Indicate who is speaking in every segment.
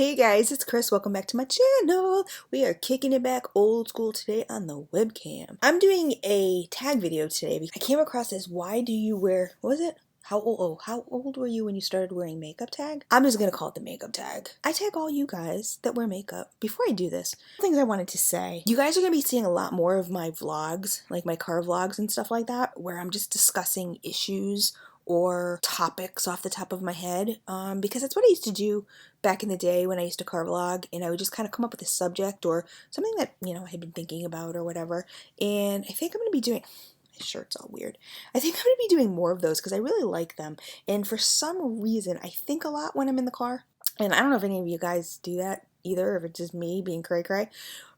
Speaker 1: Hey guys, it's Chris. Welcome back to my channel. We are kicking it back old school today on the webcam. I'm doing a tag video today because I came across this why do you wear, what was it? How old were you when you started wearing makeup tag? I'm just gonna call it the makeup tag. I tag all you guys that wear makeup. Before I do this, things I wanted to say. You guys are gonna be seeing a lot more of my vlogs, like my car vlogs and stuff like that, where I'm just discussing issues or topics off the top of my head, because that's what I used to do back in the day when I used to car vlog, and I would just kind of come up with a subject or something that, I had been thinking about or whatever. And I think I'm going to be doing, my shirt's all weird. I think I'm going to be doing more of those because I really like them. And for some reason, I think a lot when I'm in the car. And I don't know if any of you guys do that either, if it's just me being cray-cray,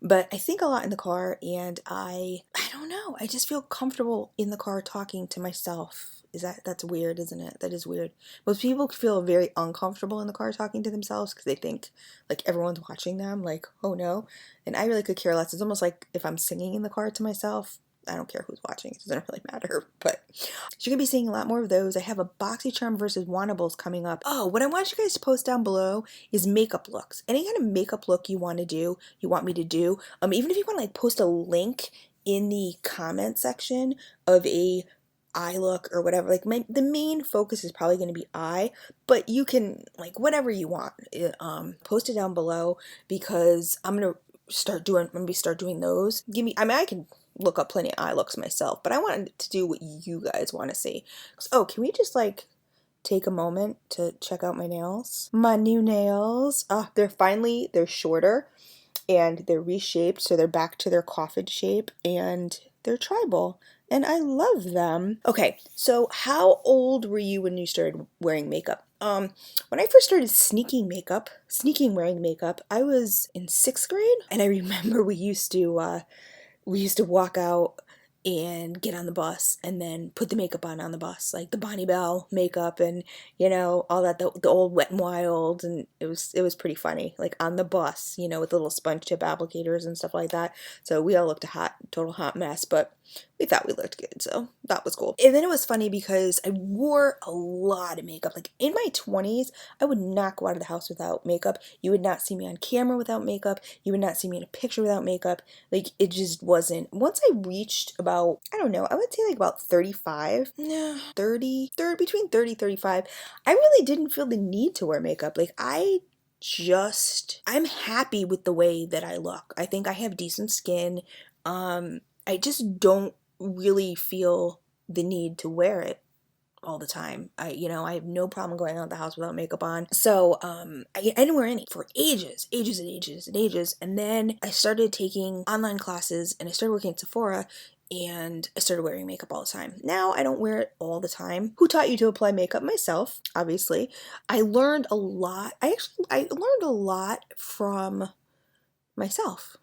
Speaker 1: but I think a lot in the car, and I don't know, I just feel comfortable in the car talking to myself. That's weird, isn't it? That is weird. Most people feel very uncomfortable in the car talking to themselves because they think like everyone's watching them, like, oh no. And I really could care less. It's almost like if I'm singing in the car to myself, I don't care who's watching. It doesn't really matter. But you're going to be seeing a lot more of those. I have a BoxyCharm versus Wannables coming up. Oh, what I want you guys to post down below is makeup looks. Any kind of makeup look you want to do, you want me to do. Even if you want to like post a link in the comment section of a eye look or whatever, like the main focus is probably going to be eye, but you can like whatever you want, post it down below because I'm going to start doing those. I can look up plenty of eye looks myself, but I wanted to do what you guys want to see. Oh, can we just like take a moment to check out my nails? My new nails. They're shorter and they're reshaped, so they're back to their coffin shape and they're tribal. And I love them. Okay, so how old were you when you started wearing makeup? When I first started sneaking wearing makeup, I was in 6th grade, and I remember we used to walk out and get on the bus and then put the makeup on the bus, like the Bonnie Bell makeup and all that, the old Wet n Wild, and it was pretty funny, like on the bus, with little sponge tip applicators and stuff like that. So we all looked a total hot mess, but we thought we looked good, so that was cool. And then it was funny because I wore a lot of makeup. Like in my 20s, I would not go out of the house without makeup. You would not see me on camera without makeup. You would not see me in a picture without makeup. Like it just wasn't. Once I reached about, I don't know, I would say like about 35, no, 30, between 30, 35, I really didn't feel the need to wear makeup. Like I'm happy with the way that I look. I think I have decent skin. I just don't really feel the need to wear it all the time. I have no problem going out the house without makeup on. So, I didn't wear any for ages, and then I started taking online classes and I started working at Sephora and I started wearing makeup all the time. Now I don't wear it all the time. Who taught you to apply makeup? Myself, obviously. I learned a lot. I learned a lot from myself.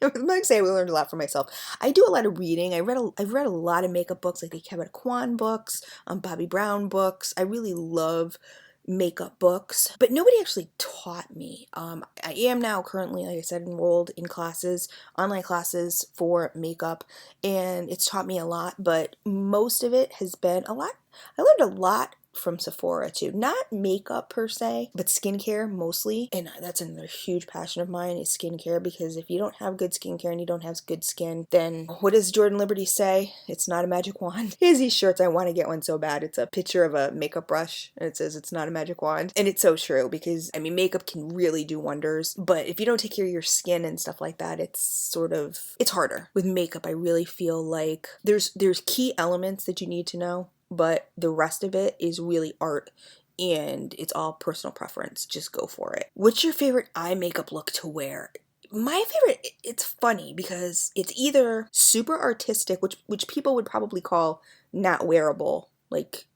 Speaker 1: I'm not saying we learned a lot from myself. I do a lot of reading. I've read a lot of makeup books, like the Kevin Kwan books, Bobbi Brown books. I really love makeup books, but nobody actually taught me. I am now currently, like I said, enrolled in classes, online classes for makeup, and it's taught me a lot, but most of it has been a lot. I learned a lot from Sephora too. Not makeup per se, but skincare mostly. And that's another huge passion of mine is skincare, because if you don't have good skincare and you don't have good skin, then what does Jordan Liberty say? It's not a magic wand. Here's these shirts. I want to get one so bad. It's a picture of a makeup brush and it says it's not a magic wand. And it's so true, because makeup can really do wonders, but if you don't take care of your skin and stuff like that, it's harder. With makeup, I really feel like there's key elements that you need to know, but the rest of it is really art, and it's all personal preference. Just go for it. What's your favorite eye makeup look to wear? My favorite, it's funny because it's either super artistic, which people would probably call not wearable. Like,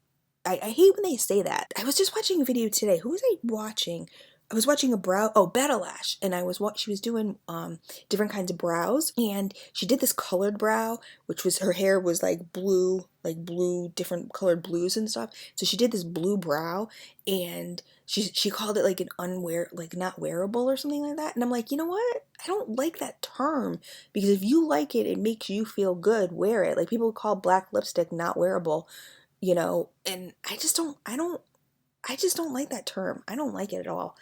Speaker 1: I hate when they say that. I was just watching a video today. Who was I watching? I was watching Betta Lash, and she was doing different kinds of brows, and she did this colored brow, which was, her hair was like blue, different colored blues and stuff. So she did this blue brow, and she called it like not wearable or something like that. And I'm like, you know what? I don't like that term, because if you like it, it makes you feel good. Wear it. Like people call black lipstick not wearable, and I just don't like that term. I don't like it at all.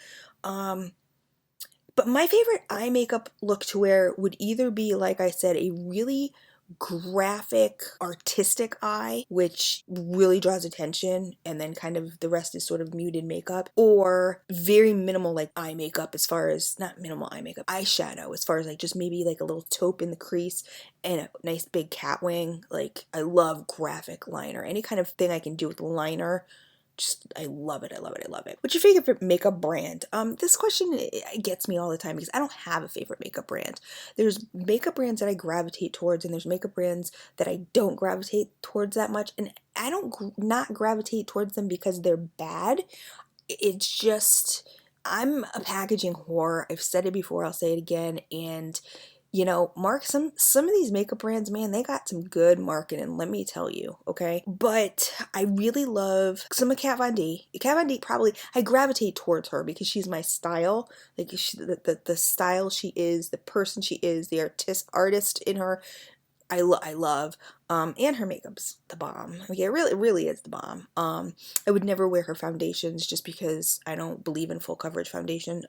Speaker 1: But my favorite eye makeup look to wear would either be, like I said, a really graphic artistic eye, which really draws attention, and then kind of the rest is sort of muted makeup, or very minimal like eye makeup, as far as not minimal eye makeup, eyeshadow, as far as like just maybe like a little taupe in the crease and a nice big cat wing. Like, I love graphic liner, any kind of thing I can do with liner. Just, I love it, I love it, I love it. What's your favorite makeup brand? This question, it gets me all the time because I don't have a favorite makeup brand. There's makeup brands that I gravitate towards, and there's makeup brands that I don't gravitate towards that much. And I don't not gravitate towards them because they're bad. It's just, I'm a packaging whore. I've said it before, I'll say it again. And you know, some of these makeup brands, man, they got some good marketing, let me tell you, okay? But I really love some of Kat Von D. Kat Von D, probably, I gravitate towards her because she's my style. Like, the style she is, the person she is, the artist in her, I love. And her makeup's the bomb. Like, it really is the bomb. I would never wear her foundations just because I don't believe in full coverage foundation.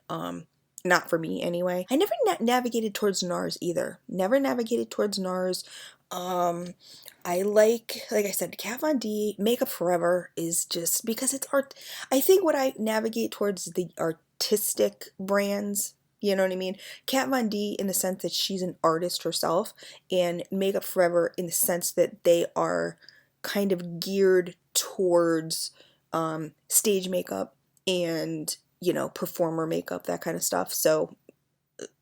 Speaker 1: Not for me anyway. I never navigated towards NARS either. Never navigated towards NARS. I like I said, Kat Von D, Makeup Forever is just because it's art. I think what I navigate towards the artistic brands. You know what I mean? Kat Von D in the sense that she's an artist herself, and Makeup Forever in the sense that they are kind of geared towards stage makeup and, you know, performer makeup, that kind of stuff. So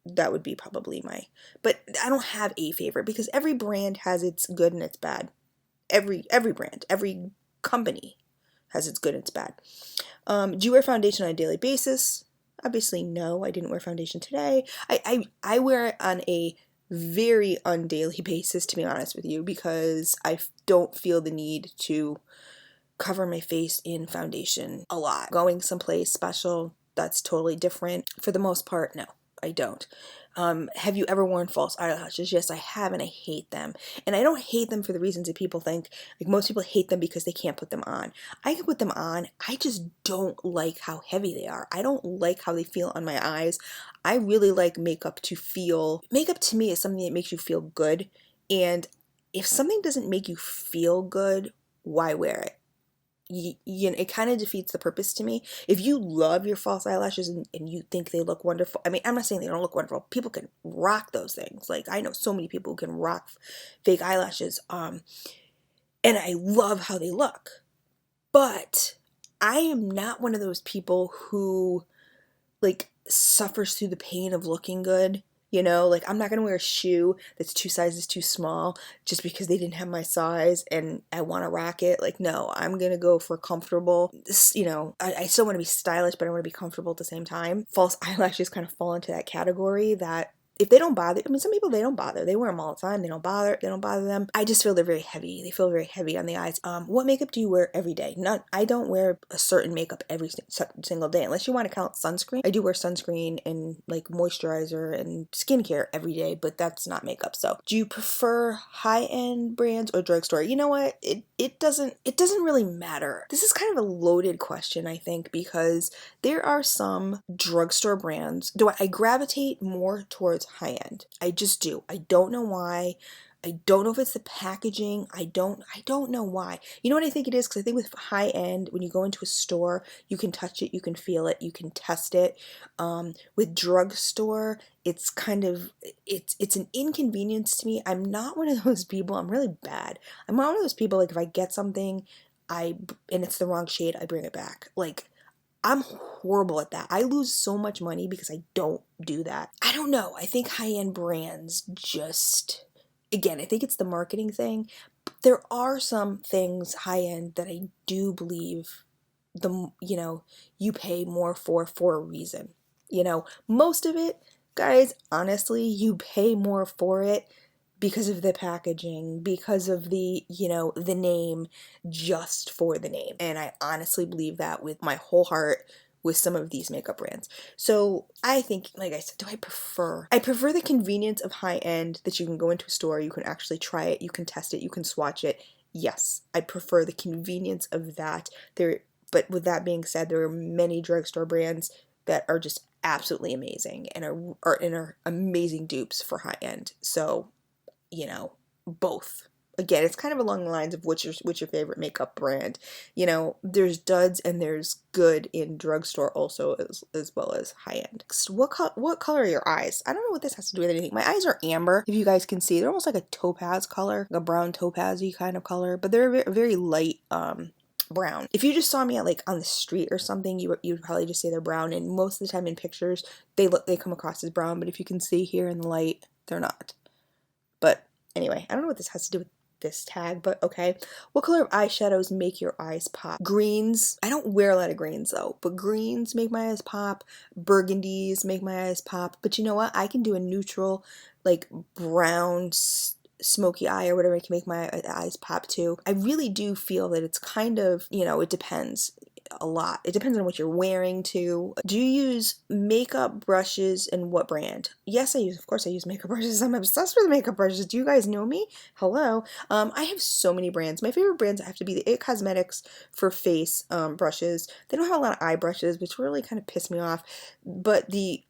Speaker 1: that would be probably my, but I don't have a favorite because every brand has its good and its bad. Every brand, every company has its good and its bad. Do you wear foundation on a daily basis? Obviously, no, I didn't wear foundation today. I wear it on a very undaily basis, to be honest with you, because I don't feel the need to cover my face in foundation a lot. Going someplace special, that's totally different. For the most part, no, I don't. Have you ever worn false eyelashes? Yes, I have, and I hate them. And I don't hate them for the reasons that people think. Like, most people hate them because they can't put them on. I can put them on. I just don't like how heavy they are. I don't like how they feel on my eyes. I really like makeup to feel. Makeup to me is something that makes you feel good. And if something doesn't make you feel good, why wear it? You know, it kind of defeats the purpose to me. If you love your false eyelashes and you think they look wonderful, I mean, I'm not saying they don't look wonderful. People can rock those things. Like, I know so many people who can rock fake eyelashes, and I love how they look. But I am not one of those people who, like, suffers through the pain of looking good. You know, like, I'm not going to wear a shoe that's 2 sizes too small just because they didn't have my size and I want to rock it. Like, no, I'm going to go for comfortable. You know, I still want to be stylish, but I want to be comfortable at the same time. False eyelashes kind of fall into that category that if they don't bother, I mean, some people, they don't bother. They wear them all the time. They don't bother them. I just feel they're very heavy. They feel very heavy on the eyes. What makeup do you wear every day? I don't wear a certain makeup every single day, unless you want to count sunscreen. I do wear sunscreen and like moisturizer and skincare every day, but that's not makeup. So do you prefer high-end brands or drugstore? You know what? It doesn't really matter. This is kind of a loaded question, I think, because there are some drugstore brands. I gravitate more towards high-end. I just do. I don't know why. I don't know if it's the packaging. I don't know why. You know what I think it is? Because I think with high-end, when you go into a store, you can touch it, you can feel it, you can test it. With drugstore, it's kind of, it's an inconvenience to me. I'm not one of those people. I'm really bad. I'm not one of those people, like, if I get something, and it's the wrong shade, I bring it back. Like, I'm horrible at that. I lose so much money because I don't do that. I don't know. I think high-end brands just, again, I think it's the marketing thing. There are some things high-end that I do believe you pay more for a reason. You know, most of it, guys, honestly, you pay more for it because of the packaging, because of the name, just for the name. And I honestly believe that with my whole heart with some of these makeup brands. So I think, like I said, I prefer the convenience of high end, that you can go into a store, you can actually try it, you can test it, you can swatch it. Yes, I prefer the convenience of that. But with that being said, there are many drugstore brands that are just absolutely amazing and are amazing dupes for high end. So, you know, both. Again, it's kind of along the lines of what's your favorite makeup brand. You know, there's duds and there's good in drugstore also, as well as high end. What color are your eyes? I don't know what this has to do with anything. My eyes are amber. If you guys can see, they're almost like a topaz color, like a brown topaz-y kind of color, but they're very light brown. If you just saw me at like on the street or something, you'd probably just say they're brown, and most of the time in pictures they come across as brown, but if you can see here in the light, they're not. But anyway, I don't know what this has to do with this tag, but okay. What color of eyeshadows make your eyes pop? Greens. I don't wear a lot of greens though, but greens make my eyes pop. Burgundies make my eyes pop. But you know what? I can do a neutral, like brown, smoky eye or whatever. It can make my eyes pop too. I really do feel that it's kind of, you know, it depends a lot. It depends on what you're wearing too. Do you use makeup brushes and what brand? Yes, of course I use makeup brushes. I'm obsessed with makeup brushes. Do you guys know me? Hello. I have so many brands. My favorite brands have to be the It Cosmetics for face brushes. They don't have a lot of eye brushes, which really kind of piss me off. But the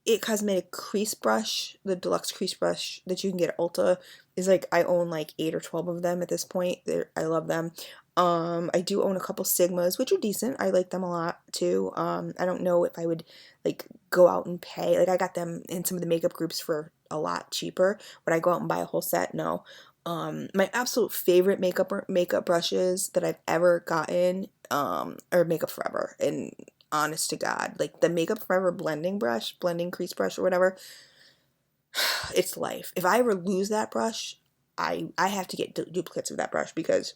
Speaker 1: It Cosmetic crease brush, the deluxe crease brush that you can get at Ulta, is like, I own like 8 or 12 of them at this point. I love them. I do own a couple Sigmas, which are decent. I like them a lot too. I don't know if I would like go out and pay. Like I got them in some of the makeup groups for a lot cheaper. Would I go out and buy a whole set? No. My absolute favorite makeup brushes that I've ever gotten are Makeup Forever, and honest to God, like the Makeup Forever blending crease brush or whatever, it's life. If I ever lose that brush, I have to get duplicates of that brush, because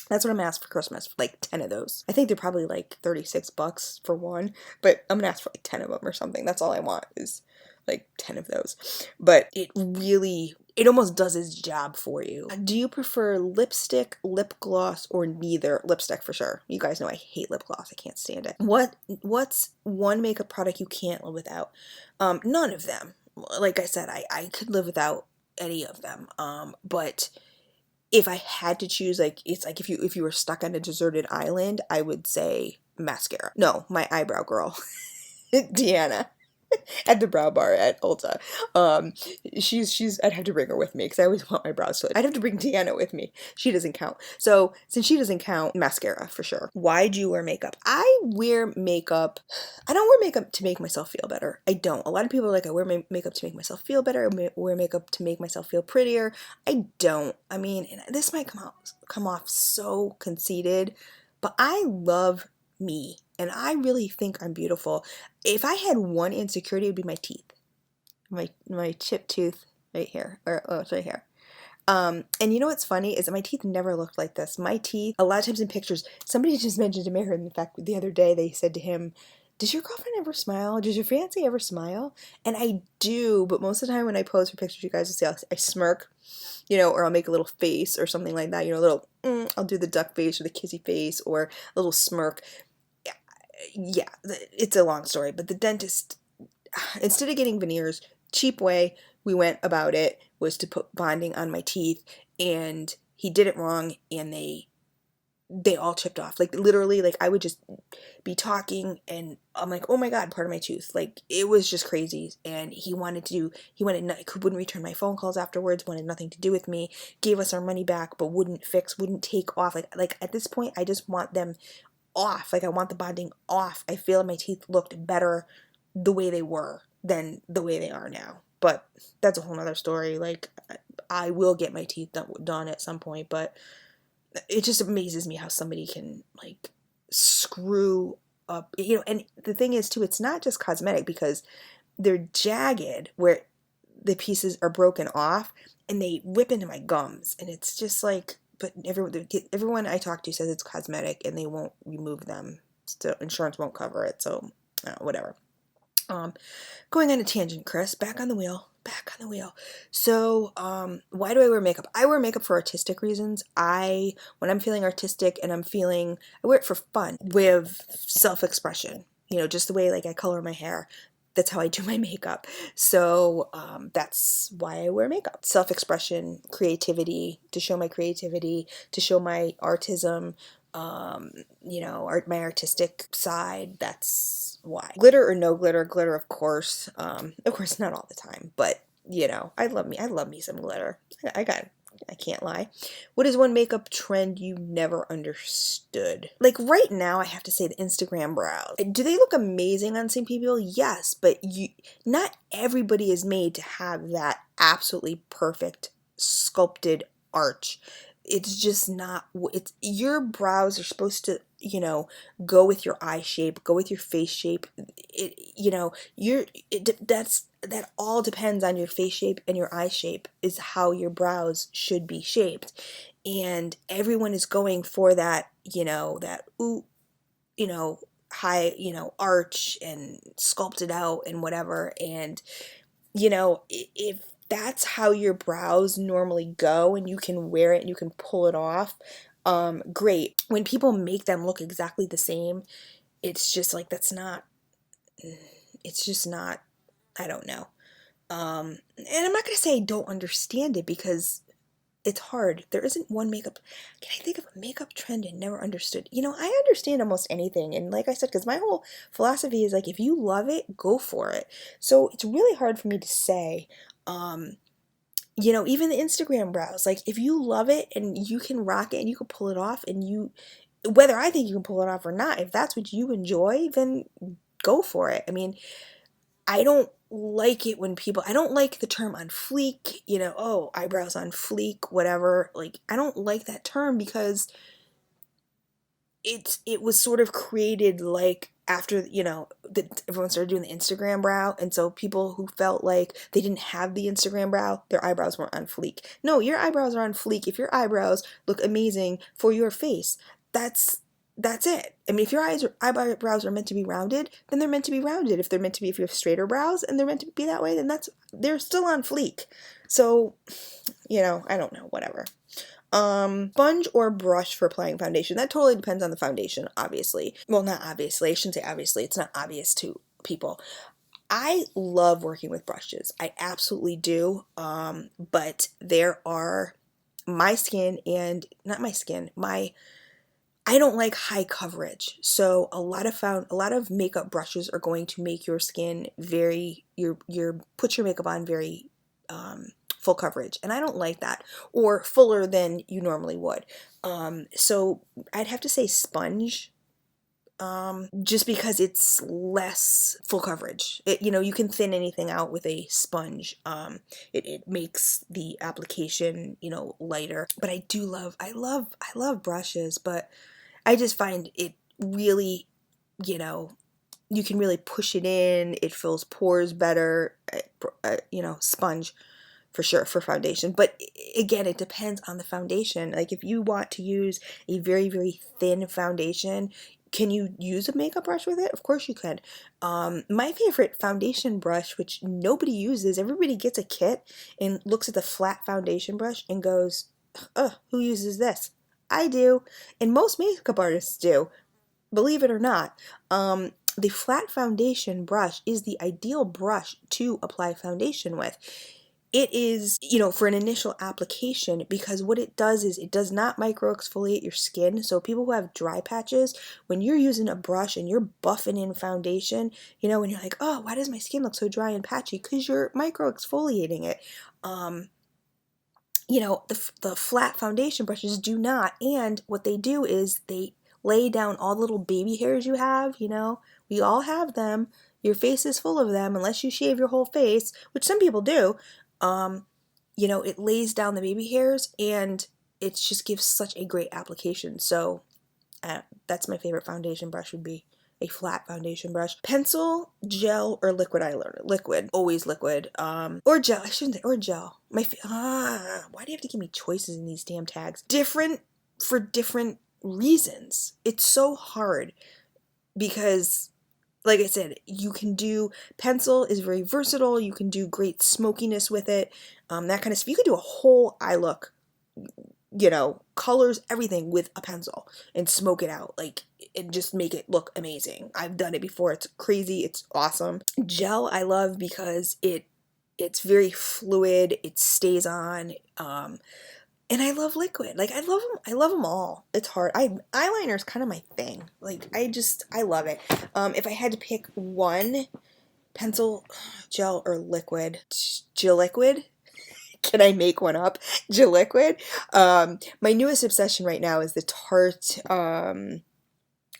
Speaker 1: that's what I'm asked for Christmas, for like 10 of those. I think they're probably like $36 for one, but I'm gonna ask for like 10 of them or something. That's all I want, is like 10 of those. But it almost does its job for you. Do you prefer lipstick, lip gloss, or neither? Lipstick for sure. You guys know I hate lip gloss. I can't stand it. What's one makeup product you can't live without? None of them. Like I said, I could live without any of them. But if I had to choose, like, it's like if you were stuck on a deserted island, I would say mascara. No, my eyebrow girl, Deanna, at the brow bar at Ulta. I'd have to bring her with me because I always want my brows to. I'd have to bring Deanna with me. She doesn't count. So since she doesn't count, mascara for sure. Why do you wear makeup? I wear makeup. I don't wear makeup to make myself feel better. I don't. A lot of people are like, I wear my makeup to make myself feel better. I wear makeup to make myself feel prettier. I don't. I mean, this might come off so conceited, but I love me, and I really think I'm beautiful. If I had one insecurity, it would be my teeth. My chipped tooth right here, or oh, it's right here. And you know what's funny is that my teeth never looked like this. My teeth, a lot of times in pictures, somebody just mentioned to Mayor, in fact, the other day, they said to him, does your girlfriend ever smile? Does your fiancé ever smile? And I do, but most of the time when I pose for pictures, you guys will see I smirk, you know, or I'll make a little face or something like that, you know, a little, I'll do the duck face or the kissy face or a little smirk. Yeah, it's a long story, but the dentist, instead of getting veneers, cheap way we went about it was to put bonding on my teeth, and he did it wrong, and they all chipped off. Like literally, like I would just be talking and I'm like, oh my God, part of my tooth. Like it was just crazy. And he wouldn't return my phone calls afterwards, wanted nothing to do with me, gave us our money back, but wouldn't take off. Like at this point, I just want them off. Like I want the bonding off. I feel my teeth looked better the way they were than the way they are now. But that's a whole nother story. Like I will get my teeth done at some point, but it just amazes me how somebody can like screw up, you know. And the thing is too, it's not just cosmetic, because they're jagged where the pieces are broken off and they rip into my gums, and it's just like, but everyone I talk to says it's cosmetic and they won't remove them. So insurance won't cover it. So whatever. Going on a tangent, Chris. Back on the wheel. So, why do I wear makeup? I wear makeup for artistic reasons. When I'm feeling artistic and I wear it for fun, with self-expression. You know, just the way like I color my hair. That's how I do my makeup. So that's why I wear makeup. Self-expression, creativity, to show my creativity, to show my artism, you know, my artistic side. That's why. Glitter or no glitter, glitter of course not all the time, but you know, I love me some glitter. I can't lie. What is one makeup trend you never understood? Like right now, I have to say the Instagram brows. Do they look amazing on some people? Yes, but not everybody is made to have that absolutely perfect sculpted arch. It's just not, it's, your brows are supposed to, you know, go with your eye shape, go with your face shape. You know, that all depends on your face shape, and your eye shape is how your brows should be shaped. And everyone is going for that, you know, that, ooh, you know, high, you know, arch and sculpted out and whatever. And you know, if that's how your brows normally go and you can wear it and you can pull it off, great. When people make them look exactly the same, it's just like, it's just not, I don't know. And I'm not going to say I don't understand it, because it's hard. There isn't one makeup. Can I think of a makeup trend I never understood? You know, I understand almost anything. And like I said, because my whole philosophy is like, if you love it, go for it. So it's really hard for me to say, you know, even the Instagram brows, like if you love it and you can rock it and you can pull it off, and whether I think you can pull it off or not, if that's what you enjoy, then go for it. I mean, I don't like it when people, I don't like the term on fleek, you know, oh, eyebrows on fleek, whatever. Like, I don't like that term, because it was sort of created like after, you know, that everyone started doing the Instagram brow, and so people who felt like they didn't have the Instagram brow, their eyebrows weren't on fleek. No, your eyebrows are on fleek if your eyebrows look amazing for your face. That's it. I mean, if your eyebrows are meant to be rounded, then they're meant to be rounded. If they're meant to be, if you have straighter brows and they're meant to be that way, then they're still on fleek. So, you know, I don't know, whatever. Sponge or brush for applying foundation? That totally depends on the foundation, obviously. Well, not obviously. I shouldn't say obviously. It's not obvious to people. I love working with brushes. I absolutely do. But there are my skin and not my skin, I don't like high coverage. So a lot of makeup brushes are going to make your skin very, put your makeup on very full coverage, and I don't like that, or fuller than you normally would. So I'd have to say sponge, just because it's less full coverage. You know, you can thin anything out with a sponge. It makes the application, you know, lighter. But I love brushes, but I just find it really, you know, you can really push it in. It fills pores better. You know, sponge for sure for foundation. But again, it depends on the foundation. Like if you want to use a very, very thin foundation, can you use a makeup brush with it? Of course you could. My favorite foundation brush, which nobody uses, everybody gets a kit and looks at the flat foundation brush and goes, ugh, who uses this? I do, and most makeup artists do, believe it or not. The flat foundation brush is the ideal brush to apply foundation with. It is, you know, for an initial application, because what it does is it does not micro exfoliate your skin. So people who have dry patches, when you're using a brush and you're buffing in foundation, you know, and you're like, oh, why does my skin look so dry and patchy? Because you're micro exfoliating it. You know, the flat foundation brushes do not, and what they do is they lay down all the little baby hairs you have, you know, we all have them, your face is full of them, unless you shave your whole face, which some people do. You know, it lays down the baby hairs, and it just gives such a great application. So that's my favorite foundation brush, would be a flat foundation brush. Pencil, gel, or liquid eyeliner? Liquid, always liquid. Or gel, I shouldn't say, or gel. Why do you have to give me choices in these damn tags? Different for different reasons. It's so hard because, like I said, you can do, pencil is very versatile. You can do great smokiness with it. That kind of stuff. You can do a whole eye look, you know, colors, everything with a pencil and smoke it out, like, and just make it look amazing. I've done it before. It's crazy. It's awesome. Gel I love because it's very fluid. It stays on. And I love liquid. Like, I love them all. It's hard. Eyeliner is kind of my thing. Like, I love it. If I had to pick one, pencil, gel, or liquid, gel liquid. Can I make one up? Gel liquid. My newest obsession right now is the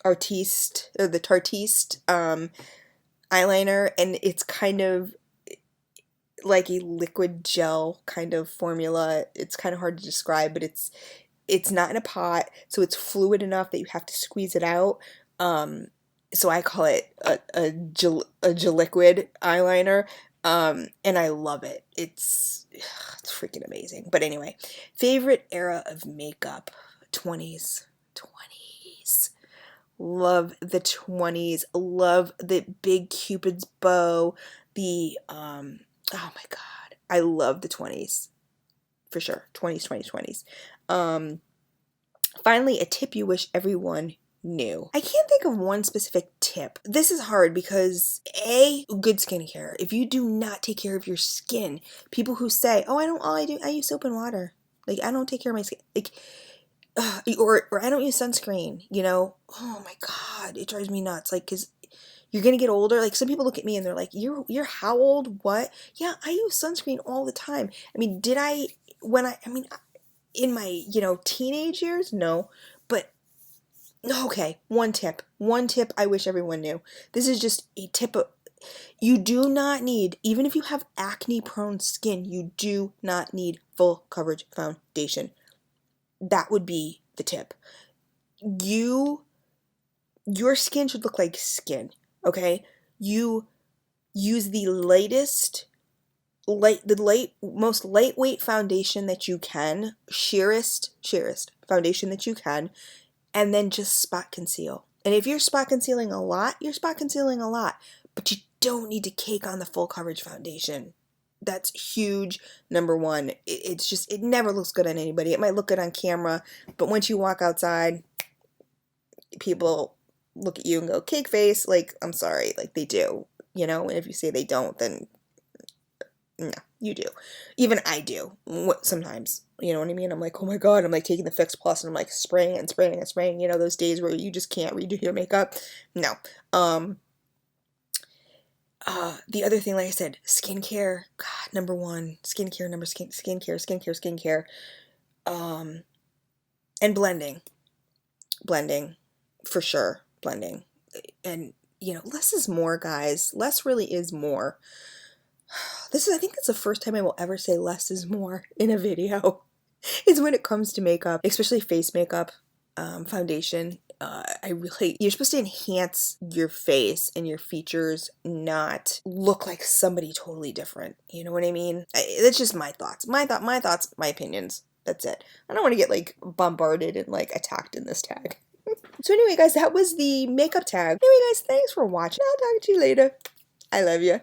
Speaker 1: Artiste, or the Tartiste eyeliner, and it's kind of like a liquid gel kind of formula. It's kind of hard to describe, but it's not in a pot, so it's fluid enough that you have to squeeze it out. So I call it a gel liquid eyeliner, and I love it. It's freaking amazing. But anyway, favorite era of makeup: 20s. 20s. Love the 20s. Love the big Cupid's bow. The oh my god, I love the 20s for sure. 20s, 20s, 20s. Finally, a tip you wish everyone knew. I can't think of one specific tip. This is hard because good skincare. If you do not take care of your skin, people who say, "Oh, I use soap and water. Like, I don't take care of my skin." Like, or I don't use sunscreen, you know? Oh my god, it drives me nuts. Like, cause you're gonna get older. Like, some people look at me and they're like, "You're how old? What?" Yeah, I use sunscreen all the time. I mean, in my, teenage years? No. But, okay, one tip. One tip I wish everyone knew. This is just a tip of, you do not need, even if you have acne-prone skin, you do not need full coverage foundation. That would be the tip. Your skin should look like skin, okay? You use the most lightweight foundation that you can, sheerest foundation that you can, and then just spot conceal. And if you're spot concealing a lot, you're spot concealing a lot, but you don't need to cake on the full coverage foundation. That's huge. Number one, it never looks good on anybody. It might look good on camera, but once you walk outside, people look at you and go, "Cake face." Like, I'm sorry, like, they do, and if you say they don't, then no, you do. Even I do sometimes, you know what I mean? I'm like, "Oh my god," I'm like taking the Fix Plus and I'm like spraying and spraying and spraying, those days where you just can't redo your makeup. No. The other thing, like I said, skincare. God, number one, skincare, skincare. And blending, for sure, blending. And, less is more, guys. Less really is more. I think that's the first time I will ever say less is more in a video. Is when it comes to makeup, especially face makeup, foundation. You're supposed to enhance your face and your features, not look like somebody totally different. You know what I mean? That's just my thoughts. My thoughts, my opinions. That's it. I don't want to get like bombarded and like attacked in this tag. So anyway, guys, that was the makeup tag. Anyway, guys, thanks for watching. I'll talk to you later. I love you.